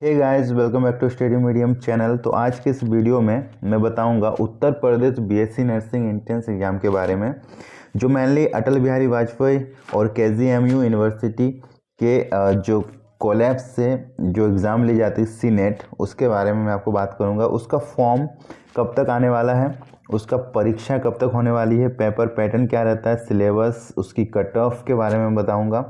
Hey guys, welcome back to study medium channel. तो आज के इस वीडियो में मैं बताऊंगा Uttar Pradesh BSc nursing entrance exam के बारे में, जो मेनली अटल बिहारी वाजपेयी और केजीएमयू यूनिवर्सिटी के जो कोलैब से जो एग्ज़ाम ली जाती है सी नेट, उसके बारे में मैं आपको बात करूंगा। उसका फॉर्म कब तक आने वाला है, उसका परीक्षा कब तक होने वाली है, पेपर पैटर्न क्या रहता है, सिलेबस, उसकी कट ऑफ के बारे में बताऊंगा।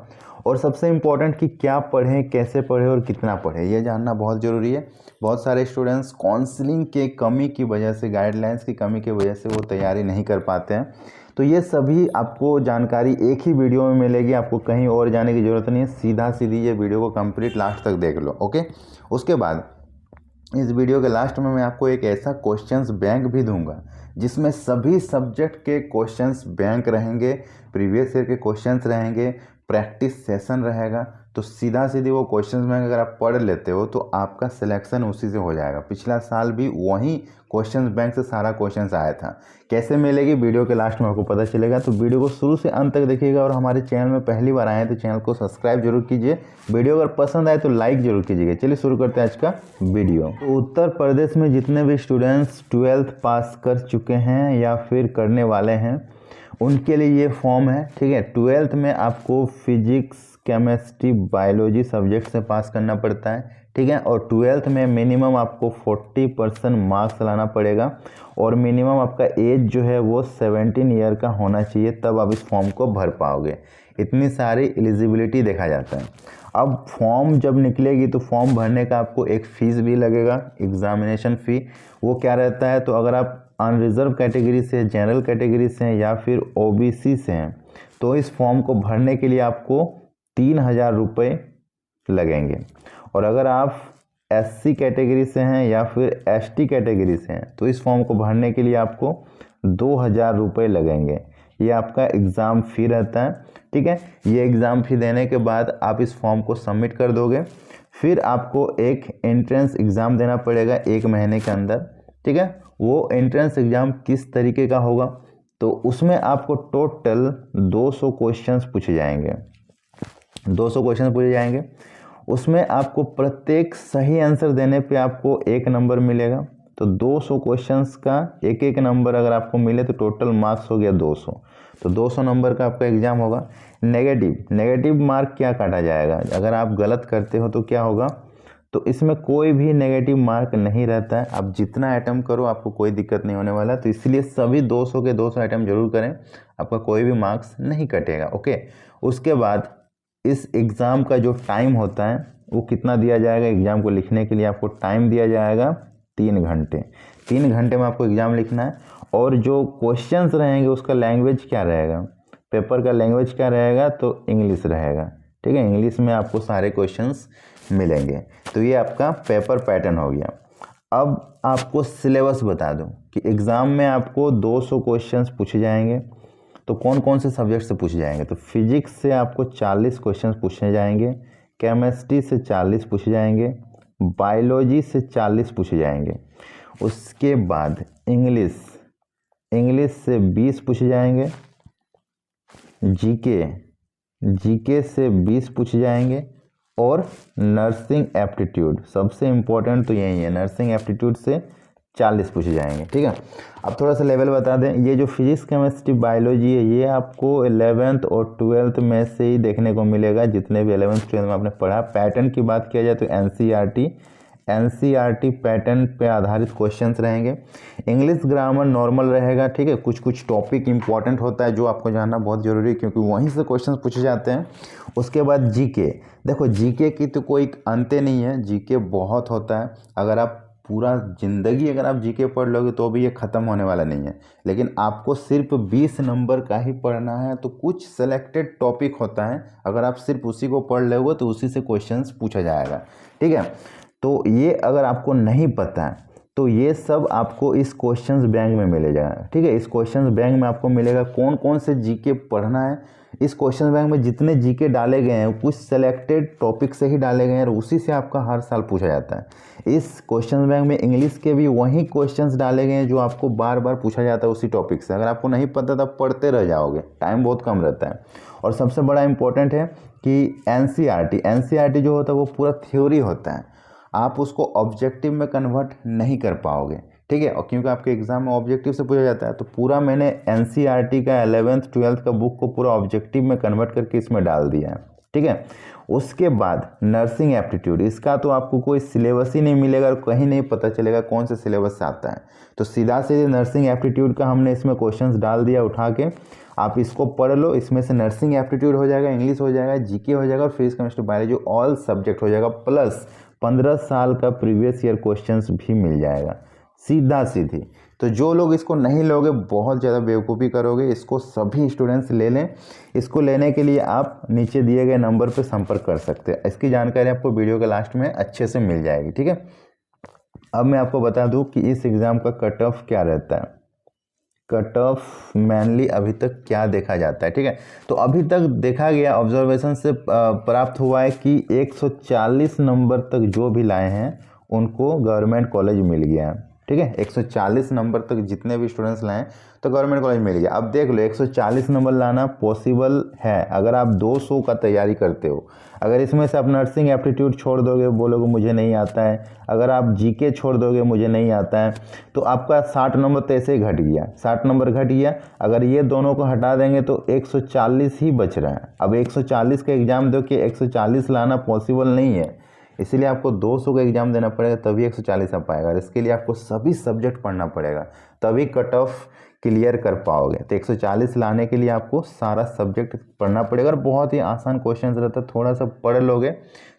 और सबसे इम्पोर्टेंट कि क्या पढ़ें, कैसे पढ़ें और कितना पढ़ें, ये जानना बहुत ज़रूरी है। बहुत सारे स्टूडेंट्स काउंसलिंग के कमी की वजह से, गाइडलाइंस की कमी की वजह से वो तैयारी नहीं कर पाते हैं। तो ये सभी आपको जानकारी एक ही वीडियो में मिलेगी, आपको कहीं और जाने की ज़रूरत नहीं है। सीधा सीधी ये वीडियो को कंप्लीट लास्ट तक देख लो, ओके। उसके बाद इस वीडियो के लास्ट में मैं आपको एक ऐसा क्वेश्चंस बैंक भी दूंगा जिसमें सभी सब्जेक्ट के क्वेश्चंस बैंक रहेंगे, प्रीवियस ईयर के क्वेश्चंस रहेंगे, प्रैक्टिस सेशन रहेगा। तो सीधा सीधी वो क्वेश्चंस बैंक अगर आप पढ़ लेते हो तो आपका सिलेक्शन उसी से हो जाएगा। पिछला साल भी वही क्वेश्चंस बैंक से सारा क्वेश्चंस आया था। कैसे मिलेगी वीडियो के लास्ट में आपको पता चलेगा। तो वीडियो को शुरू से अंत तक देखिएगा और हमारे चैनल में पहली बार आए हैं तो चैनल को सब्सक्राइब जरूर कीजिए। वीडियो अगर पसंद आए तो लाइक जरूर कीजिएगा। चलिए शुरू करते हैं आज का वीडियो। तो उत्तर प्रदेश में जितने भी स्टूडेंट्स 12th पास कर चुके हैं या फिर करने वाले हैं उनके लिए ये फॉर्म है, ठीक है। 12th में आपको फिजिक्स, केमिस्ट्री, बायोलॉजी सब्जेक्ट से पास करना पड़ता है, ठीक है। और 12th में मिनिमम आपको 40% मार्क्स लाना पड़ेगा और मिनिमम आपका एज जो है वो 17 ईयर का होना चाहिए, तब आप इस फॉर्म को भर पाओगे। इतनी सारी एलिजिबिलिटी देखा जाता है। अब फॉर्म जब निकलेगी तो फॉर्म भरने का आपको एक फ़ीस भी लगेगा, एग्ज़ामिनेशन फ़ी। वो क्या रहता है, तो अगर आप अनरिजर्व कैटेगरी से, जनरल कैटेगरी से हैं या फिर ओबीसी से हैं तो इस फॉर्म को भरने के लिए आपको 3,000 रुपये लगेंगे। और अगर आप एससी कैटेगरी से हैं या फिर एसटी कैटेगरी से हैं तो इस फॉर्म को भरने के लिए आपको 2,000 रुपये लगेंगे। ये आपका एग्ज़ाम फ़ी रहता है, ठीक है। ये एग्ज़ाम फ़ी देने के बाद आप इस फॉर्म को सबमिट कर दोगे। फिर आपको एक एंट्रेंस एग्ज़ाम देना पड़ेगा 1 महीने के अंदर, ठीक है। वो एंट्रेंस एग्ज़ाम किस तरीके का होगा, तो उसमें आपको टोटल 200 क्वेश्चंस पूछे जाएंगे। 200 क्वेश्चन पूछे जाएंगे। उसमें आपको प्रत्येक सही आंसर देने पे आपको 1 नंबर मिलेगा। तो 200 क्वेश्चंस का एक एक नंबर अगर आपको मिले तो टोटल मार्क्स हो गया 200। तो 200 नंबर का आपका एग्ज़ाम होगा। नेगेटिव मार्क क्या काटा जाएगा, अगर आप गलत करते हो तो क्या होगा, तो इसमें कोई भी नेगेटिव मार्क नहीं रहता है। आप जितना अटैम्प्ट करो आपको कोई दिक्कत नहीं होने वाला। तो इसलिए सभी 200 के 200 अटैम्प्ट जरूर करें, आपका कोई भी मार्क्स नहीं कटेगा, ओके। उसके बाद इस एग्ज़ाम का जो टाइम होता है वो कितना दिया जाएगा, एग्ज़ाम को लिखने के लिए आपको टाइम दिया जाएगा 3 घंटे। 3 घंटे में आपको एग्ज़ाम लिखना है। और जो क्वेश्चंस रहेंगे उसका लैंग्वेज क्या रहेगा, पेपर का लैंग्वेज क्या रहेगा, तो इंग्लिश रहेगा, ठीक है। इंग्लिश में आपको सारे क्वेश्चंस मिलेंगे। तो ये आपका पेपर पैटर्न हो गया। अब आपको सिलेबस बता दूं कि एग्ज़ाम में आपको 200 क्वेश्चंस पूछे जाएंगे। तो कौन कौन से सब्जेक्ट से पूछे जाएंगे, तो फिजिक्स से आपको 40 क्वेश्चंस पूछे जाएंगे, केमिस्ट्री से 40 पूछे जाएंगे, बायोलॉजी से 40 पूछे जाएंगे। उसके बाद इंग्लिश से 20 पूछे जाएंगे, जीके से 20 पूछे जाएंगे। और नर्सिंग एप्टीट्यूड, सबसे इम्पोर्टेंट तो यही है, नर्सिंग एप्टीट्यूड से 40 पूछे जाएंगे, ठीक है। अब थोड़ा सा लेवल बता दें, ये जो फिजिक्स, केमिस्ट्री, बायोलॉजी है ये आपको 11th और 12th में से ही देखने को मिलेगा, जितने भी 11th 12th में आपने पढ़ा। पैटर्न की बात किया जाए तो एनसीईआरटी पैटर्न पे आधारित क्वेश्चंस रहेंगे। इंग्लिश ग्रामर नॉर्मल रहेगा, ठीक है। कुछ टॉपिक इंपॉर्टेंट होता है जो आपको जानना बहुत ज़रूरी है क्योंकि वहीं से क्वेश्चंस पूछे जाते हैं। उसके बाद जीके, देखो जीके की तो कोई अंत नहीं है, जीके बहुत होता है। अगर आप पूरा ज़िंदगी अगर आप जीके पढ़ लोगे तो भी ये ख़त्म होने वाला नहीं है, लेकिन आपको सिर्फ 20 नंबर का ही पढ़ना है। तो कुछ सेलेक्टेड टॉपिक होता है, अगर आप सिर्फ उसी को पढ़ लोगे तो उसी से क्वेश्चंस पूछा जाएगा, ठीक है। तो ये अगर आपको नहीं पता है तो ये सब आपको इस क्वेश्चंस बैंक में मिलेगा, ठीक है। इस क्वेश्चंस बैंक में आपको मिलेगा कौन कौन से जीके पढ़ना है। इस क्वेश्चन बैंक में जितने जीके डाले गए हैं कुछ सेलेक्टेड टॉपिक से ही डाले गए हैं और उसी से आपका हर साल पूछा जाता है। इस क्वेश्चन बैंक में इंग्लिश के भी वही क्वेश्चंस डाले गए हैं जो आपको बार बार पूछा जाता है उसी टॉपिक से। अगर आपको नहीं पता तब पढ़ते रह जाओगे, टाइम बहुत कम रहता है। और सबसे बड़ा इंपॉर्टेंट है कि एनसीईआरटी जो होता है वो पूरा थ्योरी होता है। आप उसको ऑब्जेक्टिव में कन्वर्ट नहीं कर पाओगे, ठीक है। और क्योंकि आपके एग्जाम में ऑब्जेक्टिव से पूछा जाता है, तो पूरा मैंने एनसीईआरटी का 11th 12th का बुक को पूरा ऑब्जेक्टिव में कन्वर्ट करके इसमें डाल दिया है, ठीक है। उसके बाद नर्सिंग एप्टीट्यूड, इसका तो आपको कोई सिलेबस ही नहीं मिलेगा और कहीं नहीं पता चलेगा कौन से सिलेबस से आता है। तो सीधा सीधे नर्सिंग एप्टीट्यूड का हमने इसमें क्वेश्चंस डाल दिया उठा के, आप इसको पढ़ लो। इसमें से नर्सिंग एप्टीट्यूड हो जाएगा, इंग्लिश हो जाएगा, जीके हो जाएगा और physics chemistry biology all subject हो जाएगा, प्लस 15 साल का प्रीवियस ईयर क्वेश्चंस भी मिल जाएगा सीधा सीधी। तो जो लोग इसको नहीं लोगे बहुत ज़्यादा बेवकूफ़ी करोगे। इसको सभी स्टूडेंट्स ले लें। इसको लेने के लिए आप नीचे दिए गए नंबर पर संपर्क कर सकते हैं। इसकी जानकारी आपको वीडियो के लास्ट में अच्छे से मिल जाएगी, ठीक है। अब मैं आपको बता दूं कि इस एग्ज़ाम का कट ऑफ क्या रहता है। कट ऑफ मेनली अभी तक क्या देखा जाता है, ठीक है। तो अभी तक देखा गया, ऑब्जर्वेशन से प्राप्त हुआ है कि 140 नंबर तक जो भी लाए हैं उनको गवर्नमेंट कॉलेज मिल गया है, ठीक है। 140 नंबर तक जितने भी स्टूडेंट्स लाएं तो गवर्नमेंट कॉलेज मिल गया। अब देख लो 140 नंबर लाना पॉसिबल है अगर आप 200 का तैयारी करते हो। अगर इसमें से आप नर्सिंग एप्टीट्यूड छोड़ दोगे, बोलोगे मुझे नहीं आता है, अगर आप जीके छोड़ दोगे मुझे नहीं आता है, तो आपका 60 नंबर तो ऐसे ही घट गया, 60 नंबर घट गया। अगर ये दोनों को हटा देंगे तो 140 ही बच रहा है। अब 140 का एग्ज़ाम दो कि 140 लाना पॉसिबल नहीं है, इसीलिए आपको 200 का एग्ज़ाम देना पड़ेगा तभी 140 आ पाएगा। और इसके लिए आपको सभी सब्जेक्ट पढ़ना पड़ेगा तभी कट ऑफ क्लियर कर पाओगे। तो 140 लाने के लिए आपको सारा सब्जेक्ट पढ़ना पड़ेगा और बहुत ही आसान क्वेश्चन रहता है, थोड़ा सा पढ़ लोगे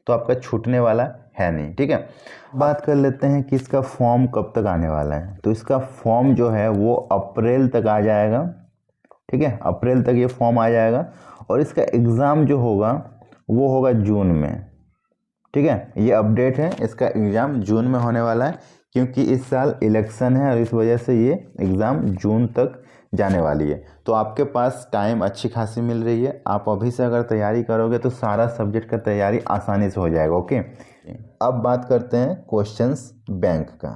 तो आपका छूटने वाला है नहीं, ठीक है। बात कर लेते हैं कि इसका फॉर्म कब तक आने वाला है। तो इसका फॉर्म जो है वो अप्रैल तक आ जाएगा, ठीक है। अप्रैल तक ये फॉर्म आ जाएगा और इसका एग्ज़ाम जो होगा वो होगा जून में, ठीक है। ये अपडेट है, इसका एग्ज़ाम जून में होने वाला है क्योंकि इस साल इलेक्शन है और इस वजह से ये एग्ज़ाम जून तक जाने वाली है। तो आपके पास टाइम अच्छी खासी मिल रही है। आप अभी से अगर तैयारी करोगे तो सारा सब्जेक्ट का तैयारी आसानी से हो जाएगा, ओके। अब बात करते हैं क्वेश्चंस बैंक का।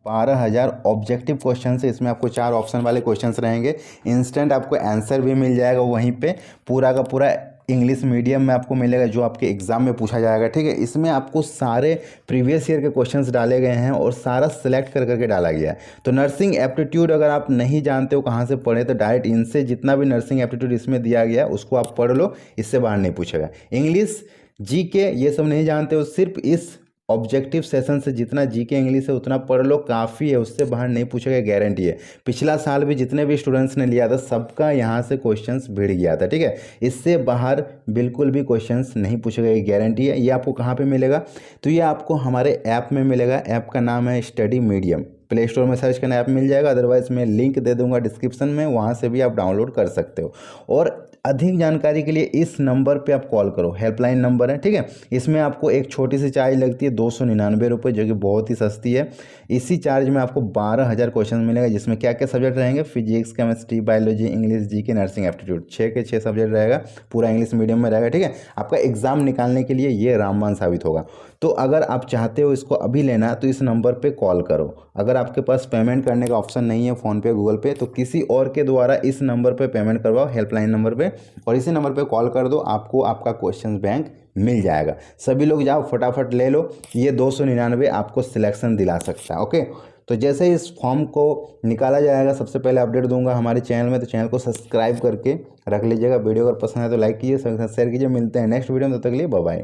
12,000 ऑब्जेक्टिव क्वेश्चन है। इसमें आपको 4 ऑप्शन वाले क्वेश्चंस रहेंगे। इंस्टेंट आपको आंसर भी मिल जाएगा वहीं पे, पूरा का पूरा इंग्लिश मीडियम में आपको मिलेगा जो आपके एग्जाम में पूछा जाएगा, ठीक है। इसमें आपको सारे प्रीवियस ईयर के क्वेश्चंस डाले गए हैं और सारा सेलेक्ट कर करके डाला गया है। तो नर्सिंग एप्टीट्यूड अगर आप नहीं जानते हो कहाँ से पढ़े तो डायरेक्ट इनसे जितना भी नर्सिंग एप्टीट्यूड इसमें दिया गया उसको आप पढ़ लो, इससे बाहर नहीं पूछेगा। इंग्लिश जीके ये सब नहीं जानते हो, सिर्फ इस ऑब्जेक्टिव सेशन से जितना जीके इंग्लिश है उतना पढ़ लो, काफ़ी है, उससे बाहर नहीं पूछेगा, गारंटी है। पिछला साल भी जितने भी स्टूडेंट्स ने लिया था सबका यहाँ से क्वेश्चंस भिड़ गया था, ठीक है। इससे बाहर बिल्कुल भी क्वेश्चंस नहीं पूछेगा, ये गारंटी है। ये आपको कहाँ पे मिलेगा? तो ये आपको हमारे ऐप में मिलेगा। ऐप का नाम है स्टडी मीडियम। प्ले स्टोर में सर्च करना ऐप मिल जाएगा, अदरवाइज मैं लिंक दे दूंगा डिस्क्रिप्शन में, वहाँ से भी आप डाउनलोड कर सकते हो। और अधिक जानकारी के लिए इस नंबर पे आप कॉल करो, हेल्पलाइन नंबर है, ठीक है। इसमें आपको एक छोटी सी चार्ज लगती है 299 रुपये, जो कि बहुत ही सस्ती है। इसी चार्ज में आपको 12,000 क्वेश्चन मिलेगा, जिसमें क्या क्या सब्जेक्ट रहेंगे? Physics, chemistry, biology, English, GK, nursing aptitude, 6 के 6 सब्जेक्ट रहेगा, पूरा इंग्लिश मीडियम में रहेगा, ठीक है। आपका एग्जाम निकालने के लिए ये रामबाण साबित होगा। तो अगर आप चाहते हो इसको अभी लेना तो इस नंबर पे कॉल करो। अगर आपके पास पेमेंट करने का ऑप्शन नहीं है फ़ोनपे, गूगल पे, तो किसी और के द्वारा इस नंबर पे पेमेंट करवाओ, हेल्पलाइन नंबर पे, और इसी नंबर पे कॉल कर दो, आपको आपका क्वेश्चन बैंक मिल जाएगा। सभी लोग जाओ फटाफट ले लो, ये 299 आपको सिलेक्शन दिला सकता है, ओके। तो जैसे ही इस फॉर्म को निकाला जाएगा सबसे पहले अपडेट दूंगा हमारे चैनल में, तो चैनल को सब्सक्राइब करके रख लीजिएगा। वीडियो अगर पसंद है तो लाइक कीजिए, शेयर कीजिए। मिलते हैं नेक्स्ट वीडियो में, तब तक के लिए बाय बाय।